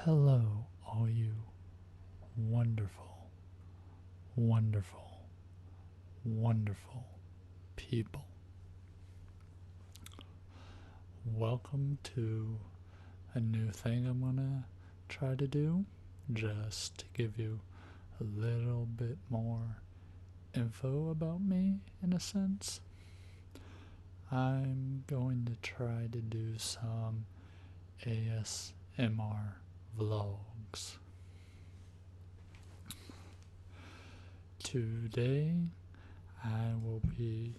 Hello, all you wonderful, wonderful, wonderful people. Welcome to a new thing I'm gonna try to do, just to give you a little bit more info about me, in a sense. I'm going to try to do some ASMR vlogs. Today, I will be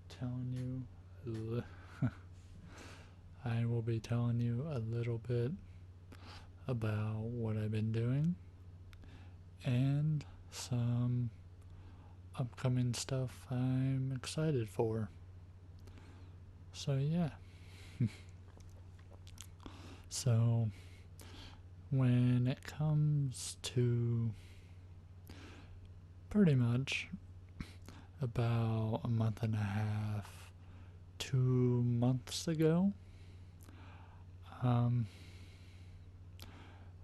telling you I will be telling you a little bit about what I've been doing and some upcoming stuff I'm excited for. So, yeah. So, when it comes to pretty much about a month and a half, 2 months ago,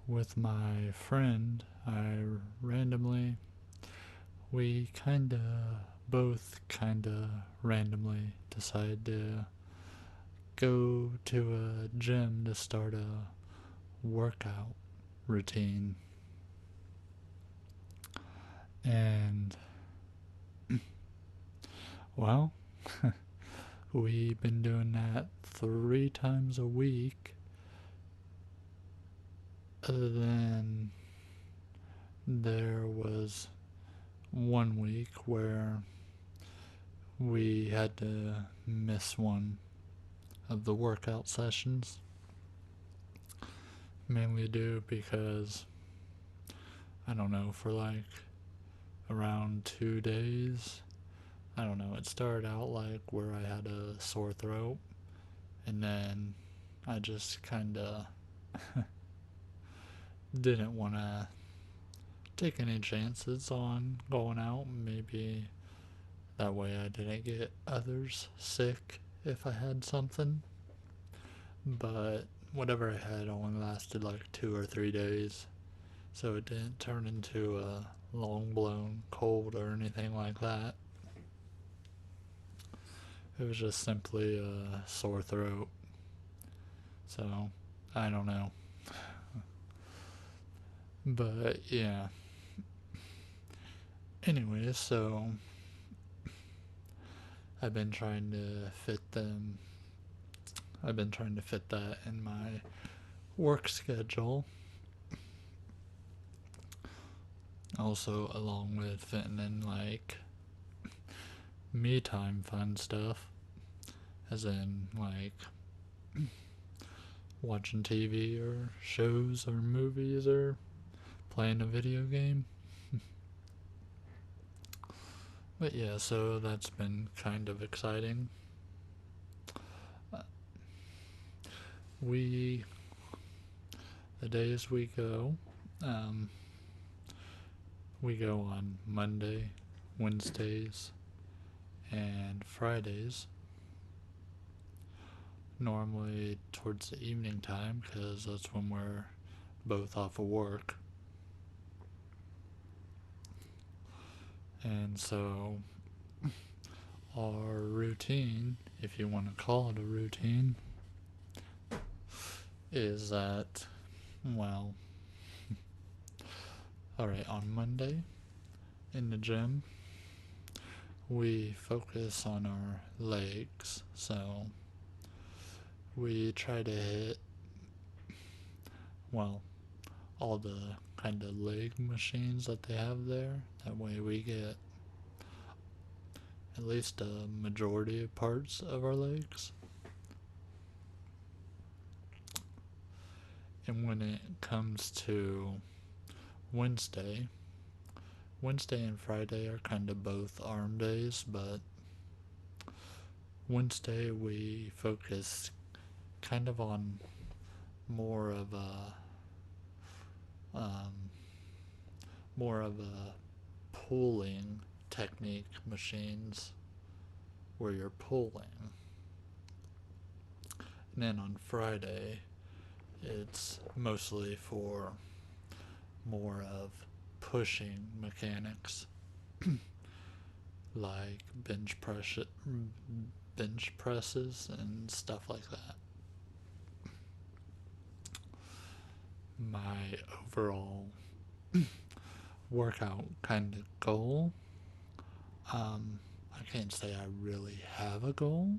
with my friend, we both randomly decided to go to a gym to start a workout routine. And, well, we've been doing that 3 times a week, other than there was one week where we had to miss one of the workout sessions, mainly due because, I don't know, for like around 2 days, I don't know, it started out like where I had a sore throat, and then I just didn't want to take any chances on going out. Maybe that way I didn't get others sick if I had something. But whatever I had only lasted like 2 or 3 days, so it didn't turn into a long blown cold or anything like that. It was just simply a sore throat. So, I don't know. But yeah. Anyway, so I've been trying to fit them. I've been trying to fit that in my work schedule. Also, along with fitting in like me time fun stuff, as in like watching TV or shows or movies or playing a video game. But yeah, so that's been kind of exciting. We, the days um, we go on Monday, Wednesdays, and Fridays. Normally towards the evening time, because that's when we're both off of work. And so, our routine, if you want to call it a routine, is that, well, alright, on Monday in the gym, we focus on our legs. So, we try to hit, well, all the kind of leg machines that they have there. That way we get at least a majority of parts of our legs. And when it comes to Wednesday, Wednesday and Friday are kind of both arm days, but Wednesday we focus kind of on more of a um, more of a pulling technique machines where you're pulling. And then on Friday it's mostly for more of pushing mechanics, like bench presses and stuff like that. My overall workout kind of goal, I can't say I really have a goal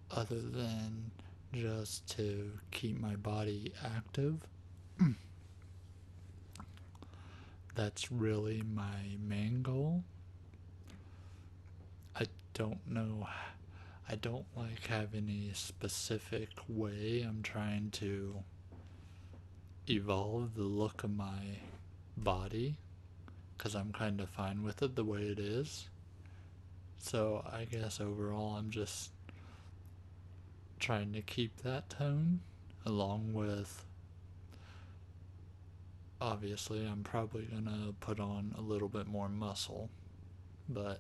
other than just to keep my body active. That's really my main goal. I don't know. I don't like having a specific way I'm trying to evolve the look of my body because I'm kind of fine with it the way it is. So I guess overall I'm just trying to keep that tone along with, obviously I'm probably gonna put on a little bit more muscle, but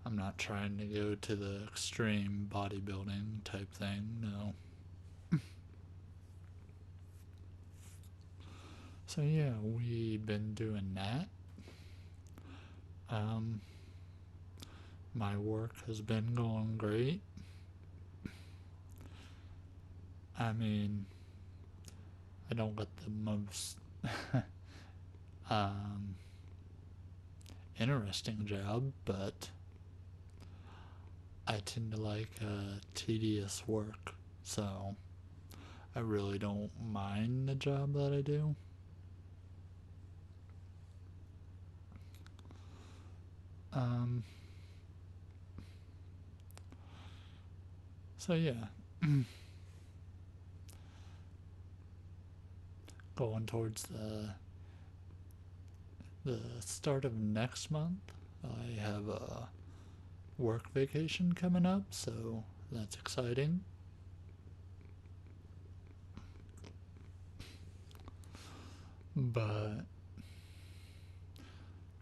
I'm not trying to go to the extreme bodybuilding type thing, no. So yeah, we've been doing that. Um, my work has been going great. I mean, I don't get the most um, interesting job, but I tend to like tedious work, so I really don't mind the job that I do. Um, so yeah, going towards the start of next month, I have a work vacation coming up, so that's exciting. But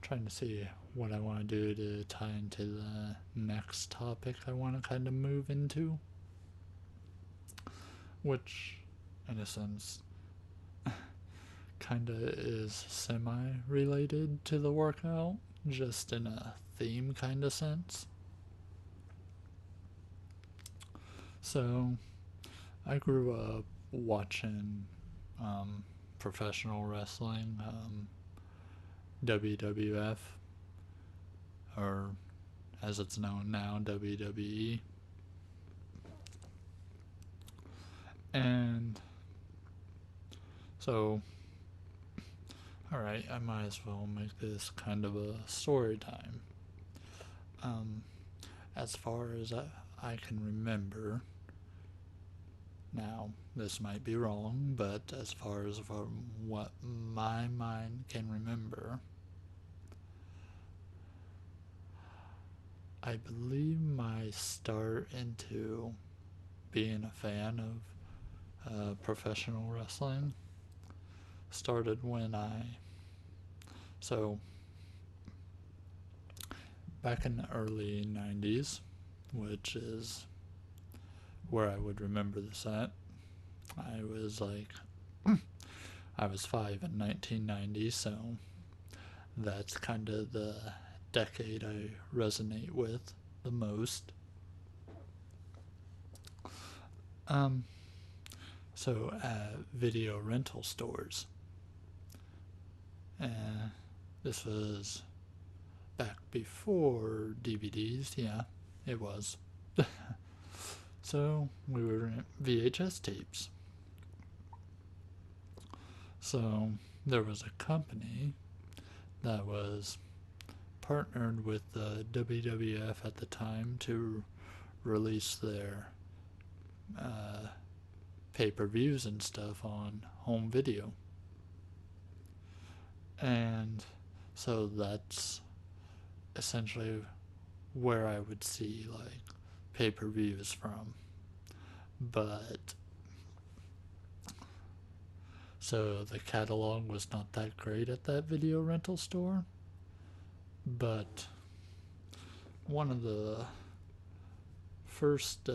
trying to see what I want to do to tie into the next topic I want to kind of move into, which in a sense kind of is semi related to the workout, just in a theme kind of sense. So I grew up watching professional wrestling, WWF, or as it's known now, WWE. And so, alright, I might as well make this kind of a story time. As far as I can remember, now this might be wrong, but as far as what my mind can remember, I believe my start into being a fan of professional wrestling started when so back in the early 90s, which is where I would remember this at. I was like, I was 5 in 1990, so that's kind of the decade I resonate with the most. So at video rental stores, this was back before DVDs, yeah, it was. So we were in VHS tapes. So there was a company that was partnered with the WWF at the time to release their pay-per-views and stuff on home video. And so that's essentially where I would see like pay-per-views from. But so the catalog was not that great at that video rental store, but one of the first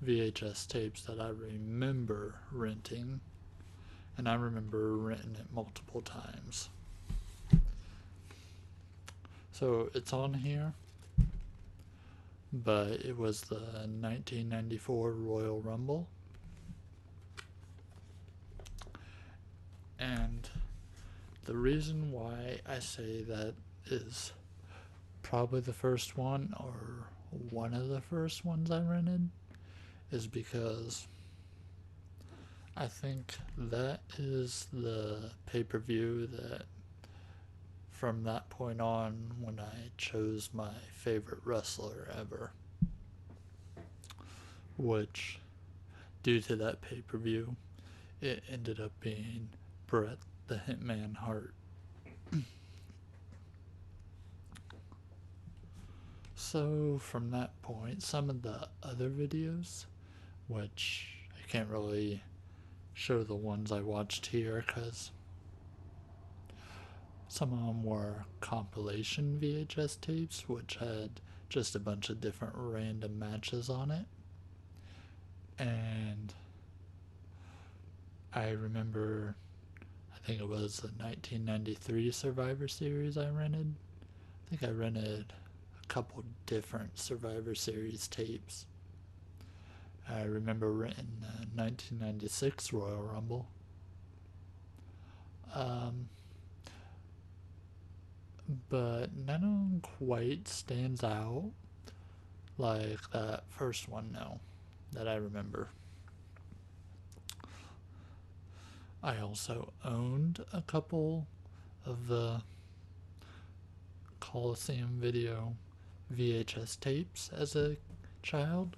VHS tapes that I remember renting, and I remember renting it multiple times. So it's on here, but it was the 1994 Royal Rumble. And the reason why I say that is probably the first one, or one of the first ones I rented, is because I think that is the pay-per-view that from that point on when I chose my favorite wrestler ever, which due to that pay-per-view it ended up being Bret the Hitman Hart. So from that point, some of the other videos, which I can't really show the ones I watched here because some of them were compilation VHS tapes, which had just a bunch of different random matches on it. And I remember, I think it was the 1993 Survivor Series I rented. I think I rented a couple different Survivor Series tapes. I remember renting the 1996 Royal Rumble. But none of them quite stands out like that first one, no, that I remember. I also owned a couple of the Coliseum Video VHS tapes as a child,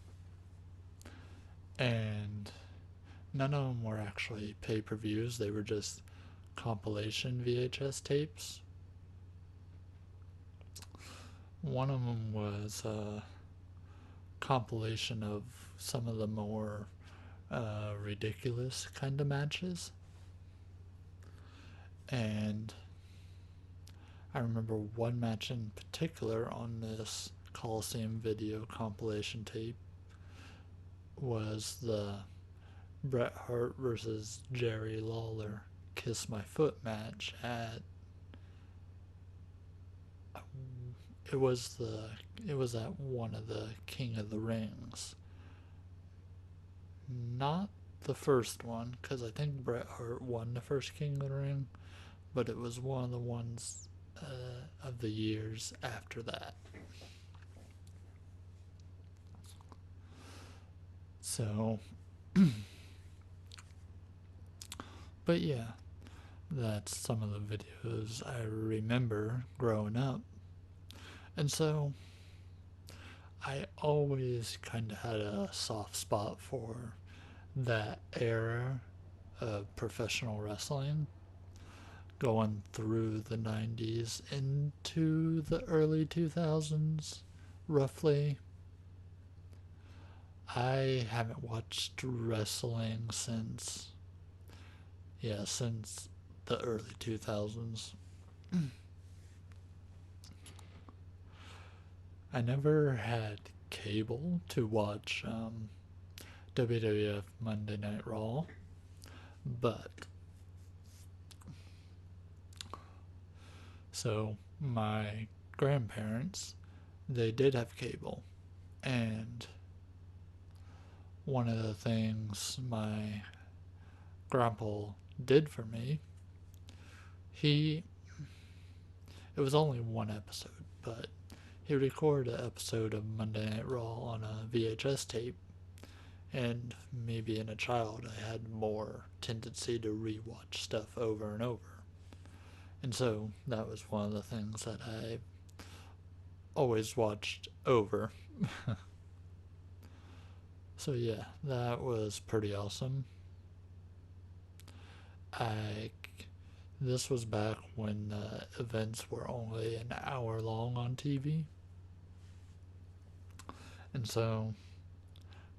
and none of them were actually pay-per-views. They were just compilation VHS tapes. One of them was a compilation of some of the more ridiculous kind of matches. And I remember one match in particular on this Coliseum Video compilation tape was the Bret Hart versus Jerry Lawler Kiss My Foot match at it was at one of the King of the Rings. Not the first one, because I think Bret Hart won the first King of the Ring, but it was one of the ones of the years after that. So, but yeah, that's some of the videos I remember growing up. And so, I always kind of had a soft spot for that era of professional wrestling, going through the 90s into the early 2000s, roughly. I haven't watched wrestling since the early 2000s. I never had cable to watch WWF Monday Night Raw, but so my grandparents, they did have cable, and one of the things my grandpa did for me, it was only one episode, but he recorded an episode of Monday Night Raw on a VHS tape, and me being a child, I had more tendency to rewatch stuff over and over. And so that was one of the things that I always watched over. So yeah, that was pretty awesome. This was back when the events were only an hour long on TV. And so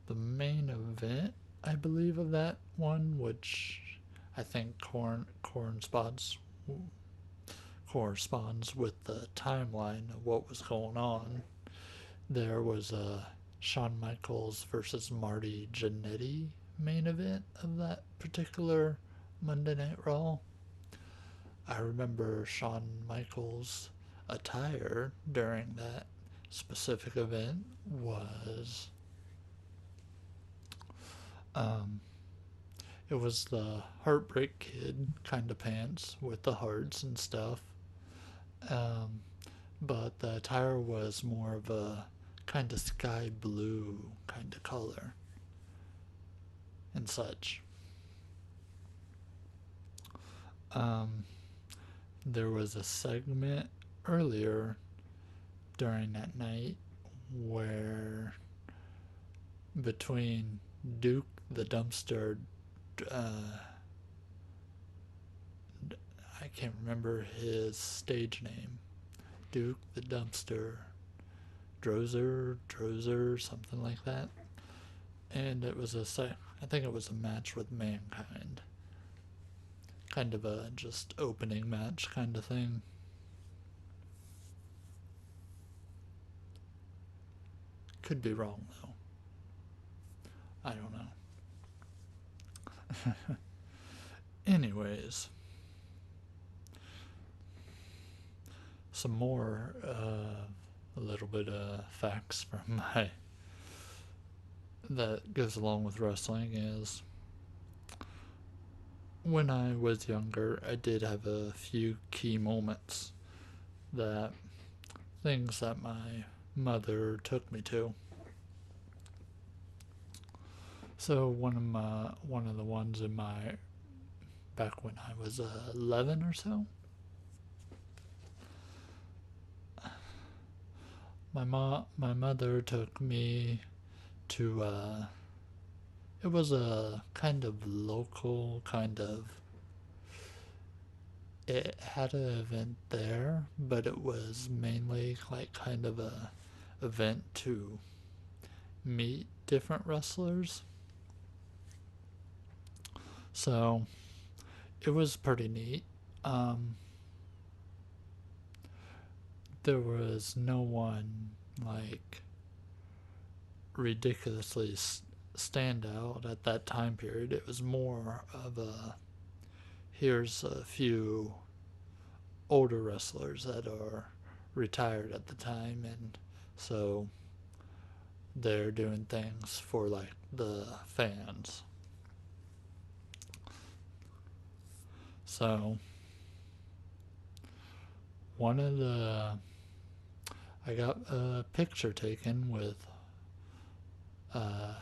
the main event, I believe, of that one, which I think corresponds with the timeline of what was going on, there was a Shawn Michaels versus Marty Jannetty main event of that particular Monday Night Raw. I remember Shawn Michaels' attire during that specific event was um, it was the Heartbreak Kid kind of pants with the hearts and stuff. Um, but the attire was more of a kind of sky blue kind of color and such. Um, there was a segment earlier during that night where between Duke the Dumpster, uh, I can't remember his stage name, Duke the Dumpster, Drozer, something like that. And it was I think it was a match with Mankind. Kind of a just opening match kind of thing. Could be wrong though. I don't know. Anyways, some more, a little bit of facts from my that goes along with wrestling is when I was younger, I did have a few key moments that things that my mother took me to. So one of the ones in my back when I was 11 or so, my mother took me to it was a kind of local kind of it had an event there, but it was mainly like kind of a event to meet different wrestlers. So it was pretty neat. Um, there was no one like ridiculously stand out at that time period. It was more of a here's a few older wrestlers that are retired at the time, and so they're doing things for like the fans. So one of the I got a picture taken with a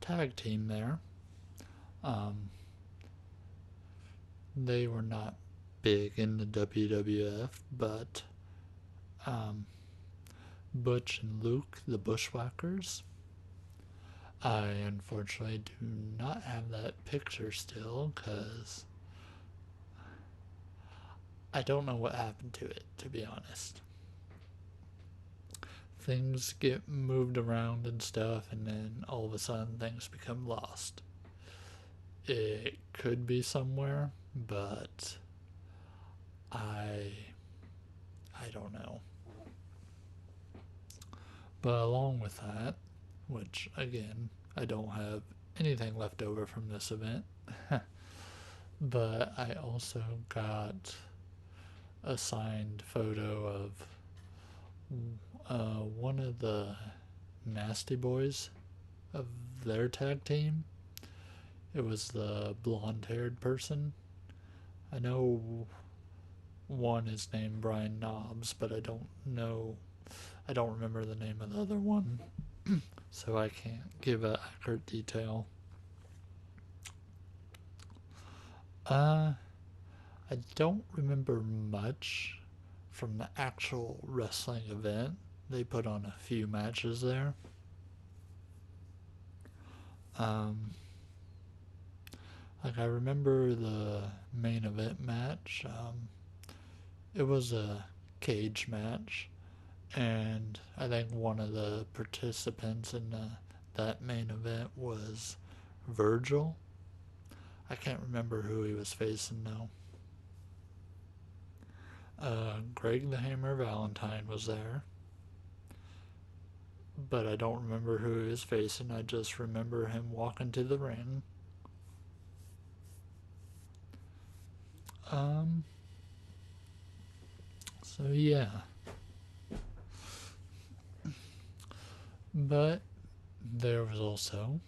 tag team there. Um, they were not big in the WWF, but um, Butch and Luke, the Bushwhackers. I unfortunately do not have that picture still because I don't know what happened to it, to be honest. Things get moved around and stuff, and then all of a sudden things become lost. It could be somewhere, but I I don't know. But along with that, which again, I don't have anything left over from this event, but I also got a signed photo of one of the Nasty Boys of their tag team. It was the blonde haired person. I know one is named Brian Knobs, but I don't remember the name of the other one, so I can't give an accurate detail. Uh, I don't remember much from the actual wrestling event. They put on a few matches there. Um, like I remember the main event match. It was a cage match, and I think one of the participants in that main event was Virgil. I can't remember who he was facing though. Greg the Hammer Valentine was there. but I don't remember who he was facing. I just remember him walking to the ring. Um, so yeah. But there was also,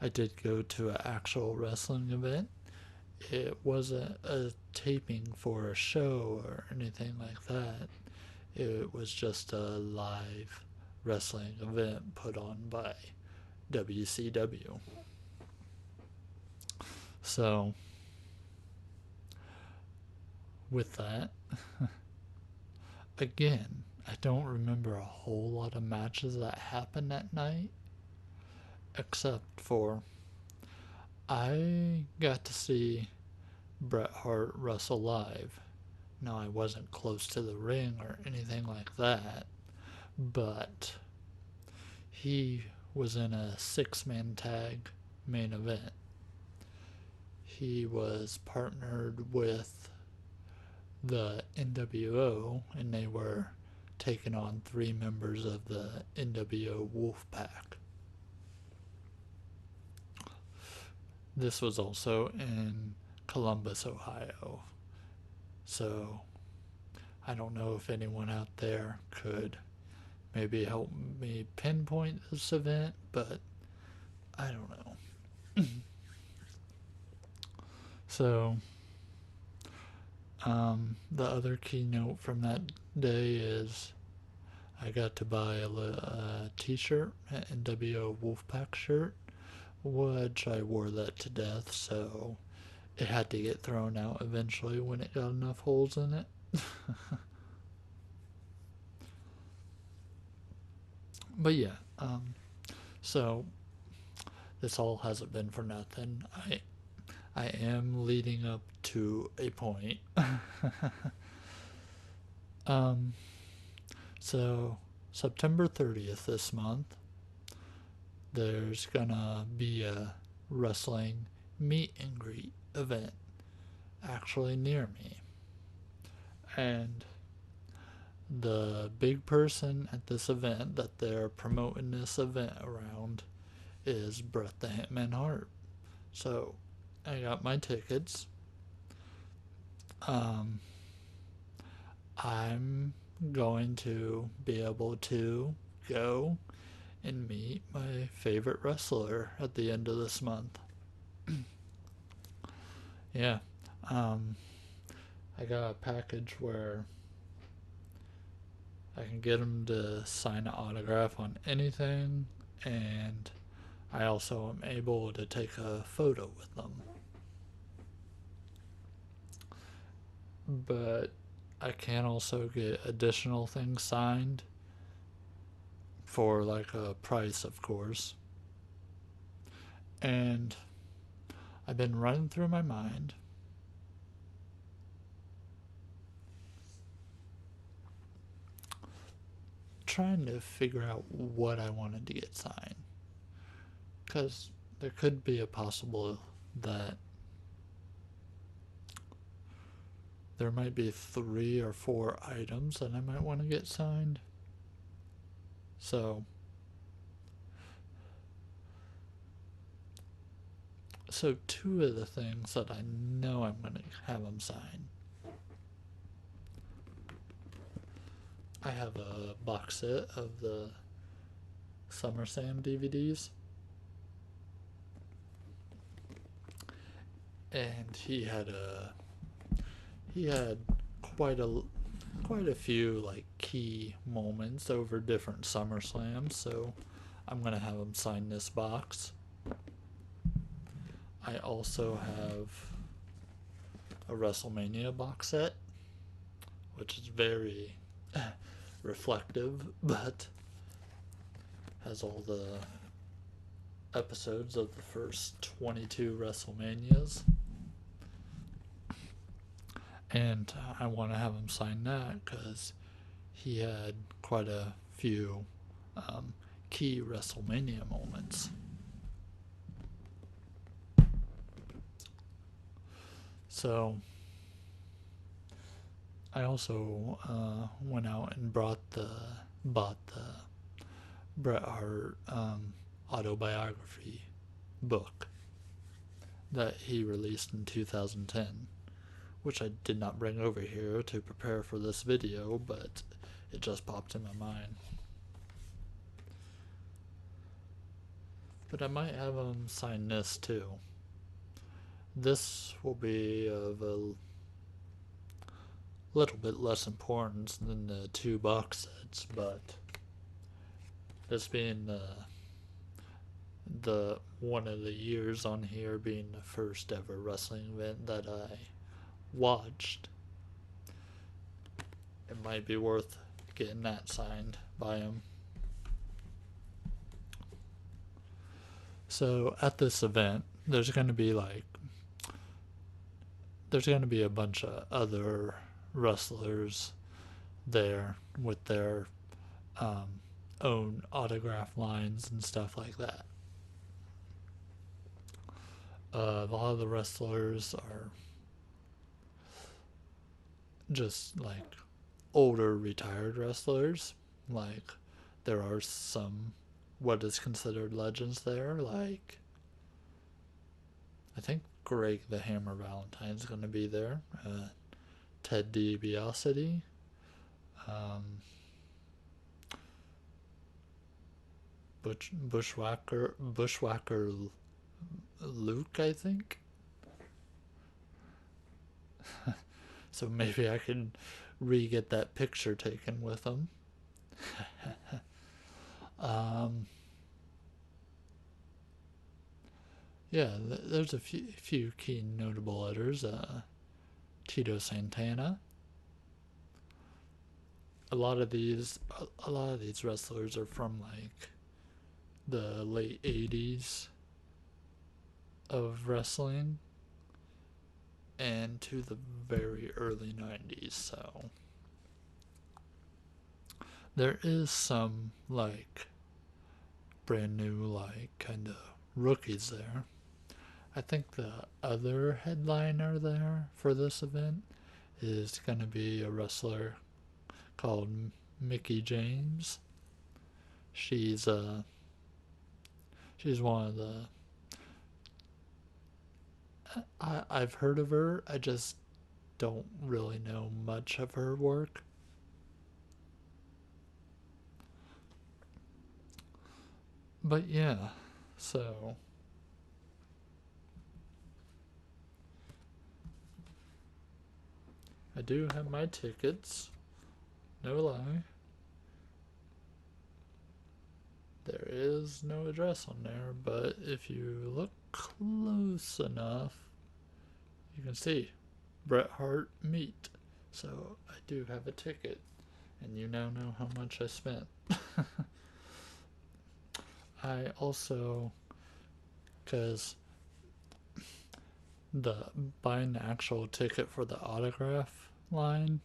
I did go to an actual wrestling event. It wasn't a taping for a show or anything like that. It was just a live wrestling event put on by WCW. So, with that, again, I don't remember a whole lot of matches that happened that night, except for I got to see Bret Hart wrestle live. Now, I wasn't close to the ring or anything like that, but he was in a 6-man tag main event. He was partnered with the NWO, and they were taking on 3 members of the NWO Wolfpack. This was also in Columbus, Ohio. So I don't know if anyone out there could maybe help me pinpoint this event, but I don't know. So, the other keynote from that day is I got to buy a t-shirt, an NWO Wolfpack shirt, which I wore that to death, so it had to get thrown out eventually when it got enough holes in it. But yeah, so this all hasn't been for nothing. I am leading up to a point. um, so September 30th this month, there's gonna be a wrestling meet and greet event actually near me. And the big person at this event that they're promoting this event around is Bret the Hitman Hart. So I got my tickets. Um, I'm going to be able to go and meet my favorite wrestler at the end of this month. Yeah. Um, I got a package where I can get him to sign an autograph on anything, and I also am able to take a photo with them. But I can also get additional things signed for like a price, of course. And I've been running through my mind trying to figure out what I wanted to get signed. Because there could be a possible that there might be 3 or 4 items that I might want to get signed. So, two of the things that I know I'm going to have them sign. I have a box set of the SummerSlam DVDs. And he had quite a few like key moments over different SummerSlams, so I'm gonna have him sign this box. I also have a WrestleMania box set, which is very reflective, but has all the episodes of the first 22 WrestleManias. And I want to have him sign that because he had quite a few key WrestleMania moments. So I also went out and bought the Bret Hart autobiography book that he released in 2010, which I did not bring over here to prepare for this video, but it just popped in my mind. But I might have him sign this too. This will be of a little bit less importance than the 2 box sets, but this being the one of the years on here being the first ever wrestling event that I watched, it might be worth getting that signed by him. So at this event, there's going to be a bunch of other wrestlers there with their own autograph lines and stuff like that. A lot of the wrestlers are just like older retired wrestlers. Like there are some what is considered legends there, like I think Greg the Hammer Valentine's going to be there, Ted DiBiase, Bushwhacker Luke, I think. So maybe I can re-get that picture taken with him. Yeah, there's a few key notable letters. Tito Santana. A lot of these wrestlers are from like the late 80s of wrestling and to the very early 90s, so there is some like brand new like kind of rookies there. I think the other headliner there for this event is going to be a wrestler called Mickie James. She's one of the I've heard of her. I just don't really know much of her work. But yeah, so I do have my tickets. No lie. There is no address on there, but if you look close enough, you can see Bret Hart meet. So I do have a ticket, and you now know how much I spent. I also, because buying the actual ticket for the autograph line,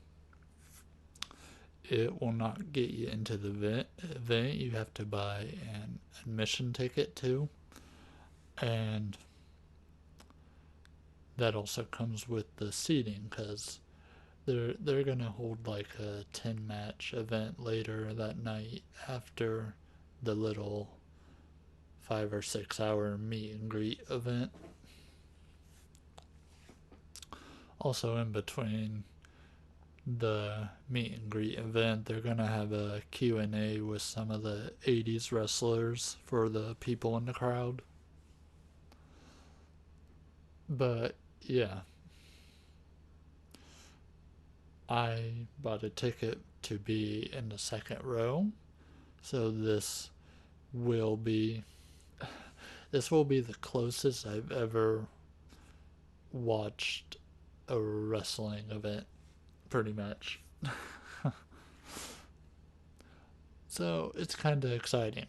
it will not get you into the event. You have to buy an admission ticket too, and that also comes with the seating, because they're gonna hold like a 10-match event later that night after the little 5 or 6 hour meet and greet event. Also, in between the meet and greet event, they're gonna have a Q&A with some of the 80s wrestlers for the people in the crowd. But yeah, I bought a ticket to be in the second row, so this will be the closest I've ever watched a wrestling event, pretty much. So it's kind of exciting.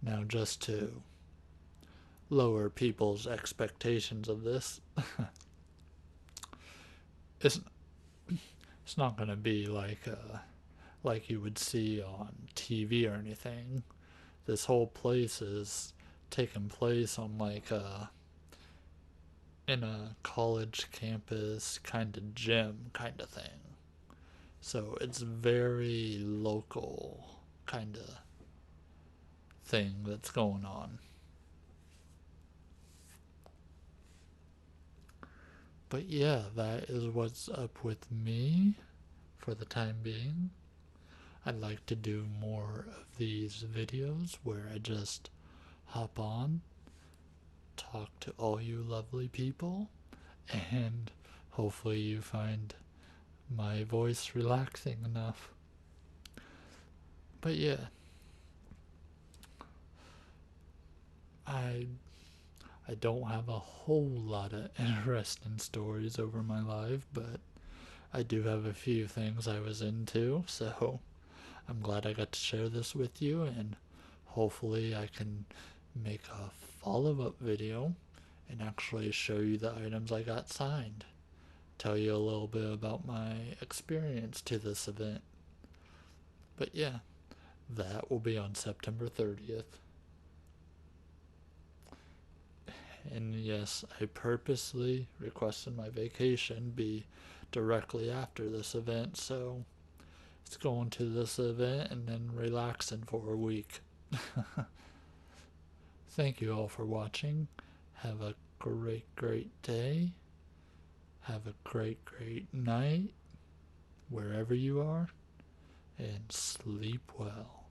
Now, just to lower people's expectations of this, it's not going to be like you would see on TV or anything. This whole place is taking place on like in a college campus kind of gym kind of thing. So it's very local kind of thing that's going on. But yeah, that is what's up with me for the time being. I'd like to do more of these videos where I just hop on, talk to all you lovely people, and hopefully you find my voice relaxing enough. But yeah, I I don't have a whole lot of interesting stories over my life, but I do have a few things I was into, so I'm glad I got to share this with you, and hopefully I can make a follow-up video and actually show you the items I got signed. Tell you a little bit about my experience to this event. But yeah, that will be on September 30th. And yes, I purposely requested my vacation be directly after this event, so it's going to this event and then relaxing for a week. Thank you all for watching. Have a great day. Have a great night wherever you are, and sleep well.